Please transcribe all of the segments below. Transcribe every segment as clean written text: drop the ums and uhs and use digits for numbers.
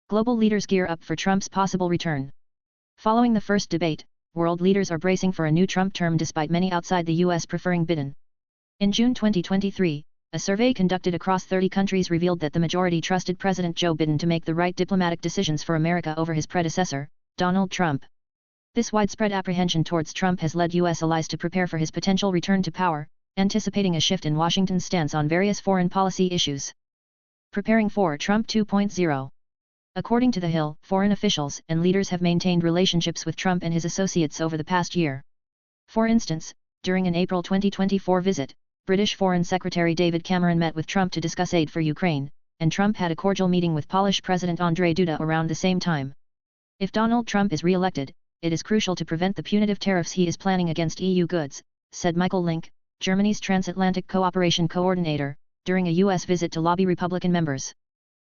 Global leaders gear up for Trump's possible return. Following the first debate, world leaders are bracing for a new Trump term despite many outside the US preferring Biden. In June 2023, a survey conducted across 30 countries revealed that the majority trusted President Joe Biden to make the right diplomatic decisions for America over his predecessor, Donald Trump. This widespread apprehension towards Trump has led US allies to prepare for his potential return to power, anticipating a shift in Washington's stance on various foreign policy issues. Preparing for Trump 2.0. According to The Hill, foreign officials and leaders have maintained relationships with Trump and his associates over the past year. For instance, during an April 2024 visit, British Foreign Secretary David Cameron met with Trump to discuss aid for Ukraine, and Trump had a cordial meeting with Polish President Andrzej Duda around the same time. If Donald Trump is re-elected, it is crucial to prevent the punitive tariffs he is planning against EU goods, said Michael Link, Germany's transatlantic cooperation coordinator, during a US visit to lobby Republican members.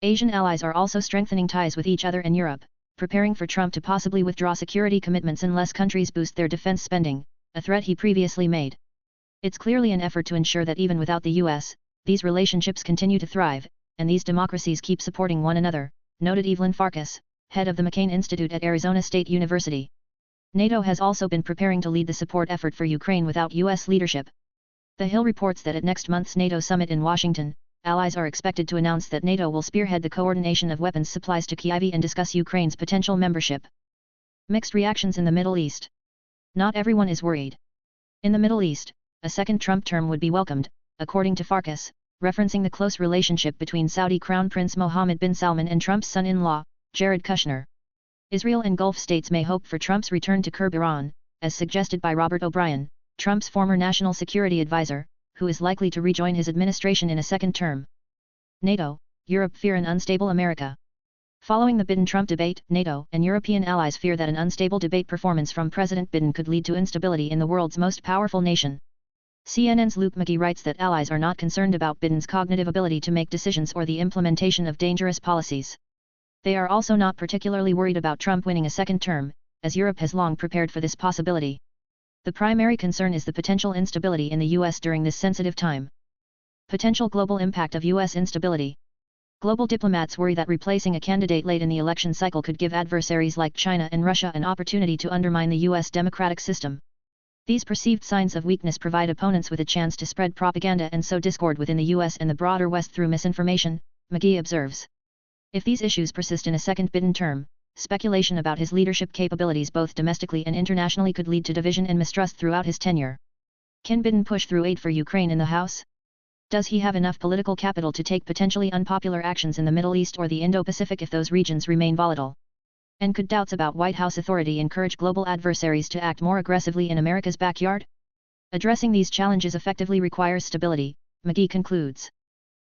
Asian allies are also strengthening ties with each other in Europe, preparing for Trump to possibly withdraw security commitments unless countries boost their defense spending, a threat he previously made. It's clearly an effort to ensure that even without the US, these relationships continue to thrive, and these democracies keep supporting one another, noted Evelyn Farkas, head of the McCain Institute at Arizona State University. NATO has also been preparing to lead the support effort for Ukraine without US leadership. The Hill reports that at next month's NATO summit in Washington, allies are expected to announce that NATO will spearhead the coordination of weapons supplies to Kyiv and discuss Ukraine's potential membership. Mixed reactions in the Middle East. Not everyone is worried. In the Middle East, a second Trump term would be welcomed, according to Farkas, referencing the close relationship between Saudi Crown Prince Mohammed bin Salman and Trump's son-in-law, Jared Kushner. Israel and Gulf states may hope for Trump's return to curb Iran, as suggested by Robert O'Brien, Trump's former national security advisor, who is likely to rejoin his administration in a second term. NATO, Europe fear an unstable America. Following the Biden-Trump debate, NATO and European allies fear that an unstable debate performance from President Biden could lead to instability in the world's most powerful nation. CNN's Luke McGee writes that allies are not concerned about Biden's cognitive ability to make decisions or the implementation of dangerous policies. They are also not particularly worried about Trump winning a second term, as Europe has long prepared for this possibility. The primary concern is the potential instability in the US during this sensitive time. Potential global impact of US instability. Global diplomats worry that replacing a candidate late in the election cycle could give adversaries like China and Russia an opportunity to undermine the US democratic system. These perceived signs of weakness provide opponents with a chance to spread propaganda and sow discord within the US and the broader West through misinformation, McGee observes. If these issues persist in a second Biden term, speculation about his leadership capabilities both domestically and internationally could lead to division and mistrust throughout his tenure. Can Biden push through aid for Ukraine in the House? Does he have enough political capital to take potentially unpopular actions in the Middle East or the Indo-Pacific if those regions remain volatile? And could doubts about White House authority encourage global adversaries to act more aggressively in America's backyard? Addressing these challenges effectively requires stability, McGee concludes.